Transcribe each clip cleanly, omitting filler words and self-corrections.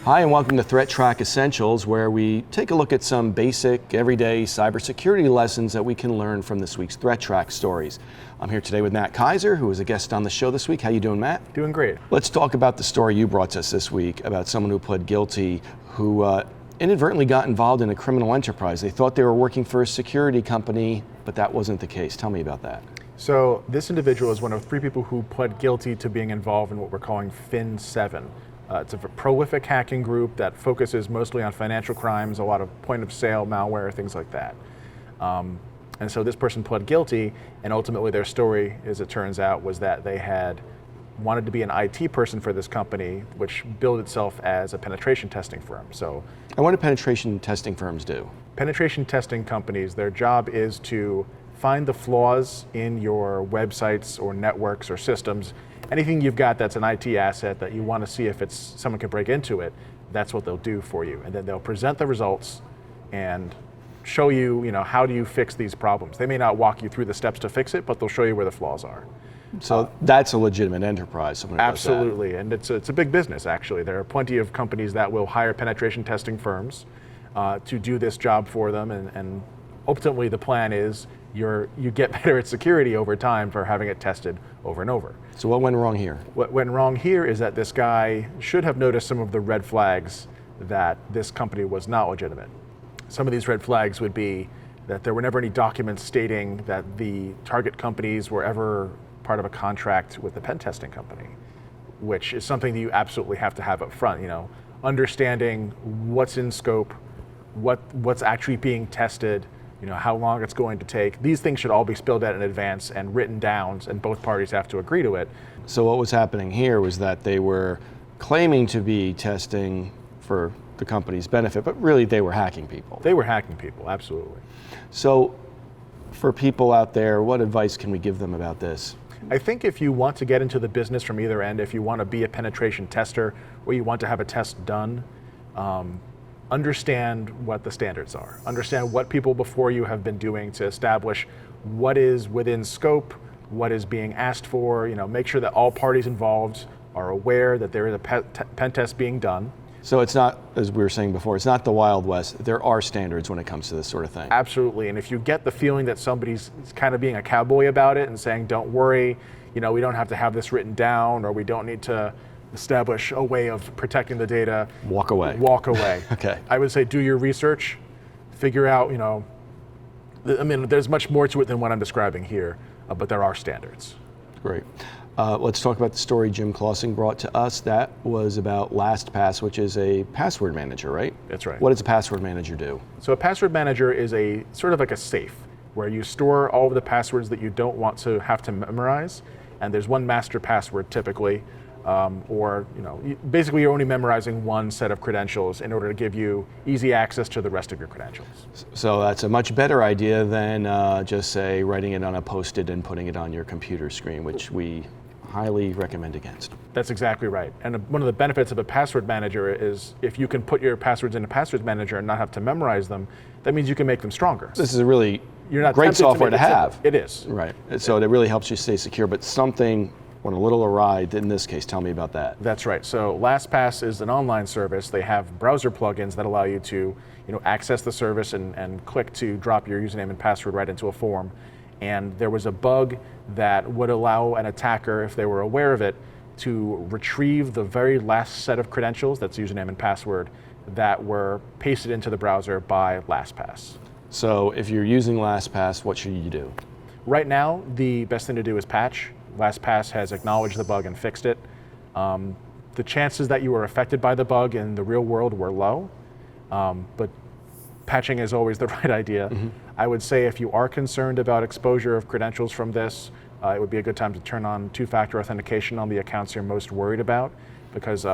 Hi, and welcome to ThreatTraq Essentials, where we take a look at some basic, everyday cybersecurity lessons that we can learn from this week's ThreatTraq stories. I'm here today with Matt Kaiser, who is a guest on the show this week. How you doing, Matt? Doing great. Let's talk about the story you brought to us this week about someone who pled guilty, who inadvertently got involved in a criminal enterprise. They thought they were working for a security company, but that wasn't the case. Tell me about that. So this individual is one of 3 people who pled guilty to being involved in what we're calling Fin7. It's a prolific hacking group that focuses mostly on financial crimes, a lot of point-of-sale malware, things like that. And so this person pled guilty, and ultimately their story, as it turns out, was that they had wanted to be an IT person for this company, which billed itself as a penetration testing firm. And what do penetration testing firms do? Penetration testing companies, their job is to find the flaws in your websites or networks or systems. Anything you've got that's an IT asset that you want to see if someone can break into it, that's what they'll do for you. And then they'll present the results and show you, how do you fix these problems. They may not walk you through the steps to fix it, but they'll show you where the flaws are. So that's a legitimate enterprise. Absolutely, and it's a big business, actually. There are plenty of companies that will hire penetration testing firms to do this job for them, and ultimately the plan is you get better at security over time for having it tested over and over. So what went wrong here? What went wrong here is that this guy should have noticed some of the red flags that this company was not legitimate. Some of these red flags would be that there were never any documents stating that the target companies were ever part of a contract with the pen testing company, which is something that you absolutely have to have up front. Understanding what's in scope, what's actually being tested, how long it's going to take. These things should all be spelled out in advance and written down, and both parties have to agree to it. So what was happening here was that they were claiming to be testing for the company's benefit, but really they were hacking people. They were hacking people, absolutely. So for people out there, what advice can we give them about this? I think if you want to get into the business from either end, if you want to be a penetration tester or you want to have a test done, understand what the standards are. Understand what people before you have been doing to establish what is within scope, what is being asked for. Make sure that all parties involved are aware that there is a pen test being done. So it's not, as we were saying before, it's not the Wild West. There are standards when it comes to this sort of thing. Absolutely, and if you get the feeling that somebody's kind of being a cowboy about it and saying, don't worry, we don't have to have this written down, or we don't need to establish a way of protecting the data. Walk away. Walk away. Okay. I would say do your research, figure out, there's much more to it than what I'm describing here, but there are standards. Great. Let's talk about the story Jim Clausing brought to us. That was about LastPass, which is a password manager, right? That's right. What does a password manager do? So a password manager is a sort of like a safe where you store all of the passwords that you don't want to have to memorize, and there's one master password typically, basically you're only memorizing one set of credentials in order to give you easy access to the rest of your credentials. So that's a much better idea than just say writing it on a Post-it and putting it on your computer screen, which we highly recommend against. That's exactly right. And one of the benefits of a password manager is if you can put your passwords in a password manager and not have to memorize them, that means you can make them stronger. This is a really great software to have. It is. Right. So it really helps you stay secure, but something went a little awry in this case. Tell me about that. That's right. So LastPass is an online service. They have browser plugins that allow you to access the service and click to drop your username and password right into a form. And there was a bug that would allow an attacker, if they were aware of it, to retrieve the very last set of credentials, that's username and password, that were pasted into the browser by LastPass. So if you're using LastPass, what should you do? Right now, the best thing to do is patch. LastPass has acknowledged the bug and fixed it. The chances that you were affected by the bug in the real world were low, but patching is always the right idea. Mm-hmm. I would say if you are concerned about exposure of credentials from this, it would be a good time to turn on two-factor authentication on the accounts you're most worried about, because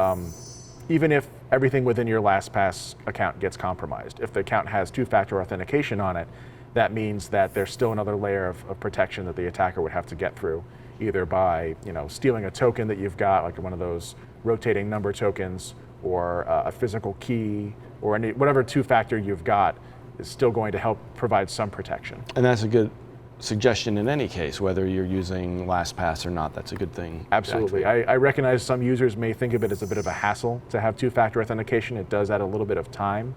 even if everything within your LastPass account gets compromised, if the account has two-factor authentication on it, that means that there's still another layer of protection that the attacker would have to get through, either by stealing a token that you've got, like one of those rotating number tokens, or a physical key, or whatever two-factor you've got is still going to help provide some protection. And that's a good suggestion in any case, whether you're using LastPass or not. That's a good thing. Absolutely. I recognize some users may think of it as a bit of a hassle to have two-factor authentication. It does add a little bit of time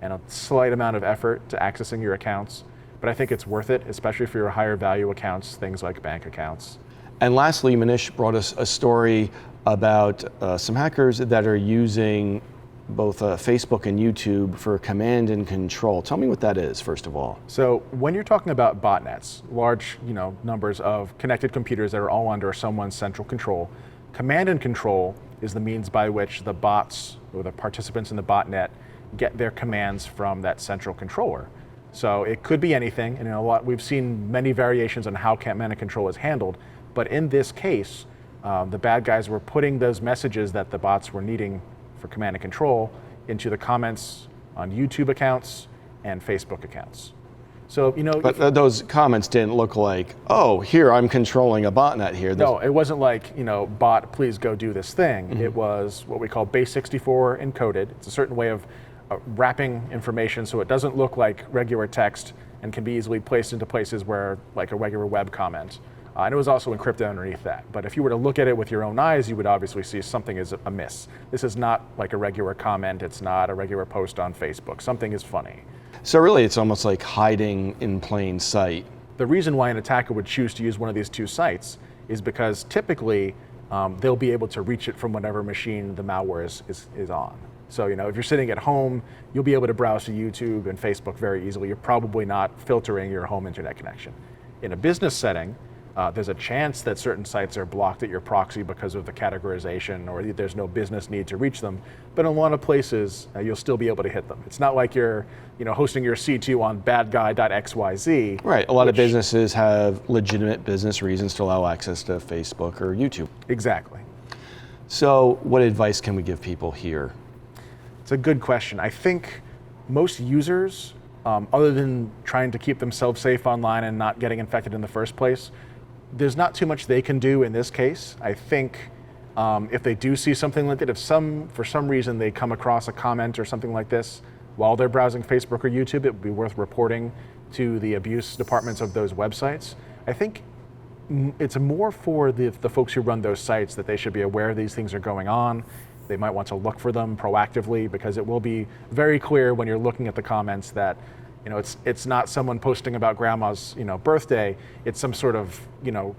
and a slight amount of effort to accessing your accounts, but I think it's worth it, especially for your higher value accounts, things like bank accounts. And lastly, Manish brought us a story about some hackers that are using both Facebook and YouTube for command and control. Tell me what that is, first of all. So when you're talking about botnets, large numbers of connected computers that are all under someone's central control, command and control is the means by which the bots or the participants in the botnet get their commands from that central controller. So it could be anything, and we've seen many variations on how command and control is handled, but in this case, the bad guys were putting those messages that the bots were needing for command and control into the comments on YouTube accounts and Facebook accounts. So, But those comments didn't look like, oh, here, I'm controlling a botnet here. No, it wasn't like, bot, please go do this thing. Mm-hmm. It was what we call base64 encoded. It's a certain way of wrapping information so it doesn't look like regular text and can be easily placed into places where, like a regular web comment. And it was also encrypted underneath that. But if you were to look at it with your own eyes, you would obviously see something is amiss. This is not like a regular comment. It's not a regular post on Facebook. Something is funny. So really, it's almost like hiding in plain sight. The reason why an attacker would choose to use one of these two sites is because typically they'll be able to reach it from whatever machine the malware is on. So, if you're sitting at home, you'll be able to browse to YouTube and Facebook very easily. You're probably not filtering your home internet connection. In a business setting, there's a chance that certain sites are blocked at your proxy because of the categorization, or there's no business need to reach them. But in a lot of places, you'll still be able to hit them. It's not like you're, hosting your C2 on badguy.xyz. Right. A lot of businesses have legitimate business reasons to allow access to Facebook or YouTube. Exactly. So, what advice can we give people here? It's a good question. I think most users, other than trying to keep themselves safe online and not getting infected in the first place, there's not too much they can do in this case. I think if they do see something like that, if for some reason they come across a comment or something like this while they're browsing Facebook or YouTube, it would be worth reporting to the abuse departments of those websites. I think it's more for the folks who run those sites that they should be aware these things are going on. They might want to look for them proactively, because it will be very clear when you're looking at the comments that it's not someone posting about grandma's birthday. It's some sort of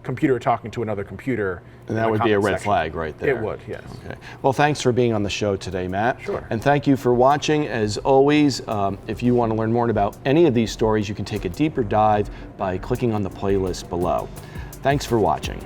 computer talking to another computer. And that would be a red flag right there. It would, yes. Okay. Well, thanks for being on the show today, Matt. Sure. And thank you for watching. As always, if you want to learn more about any of these stories, you can take a deeper dive by clicking on the playlist below. Thanks for watching.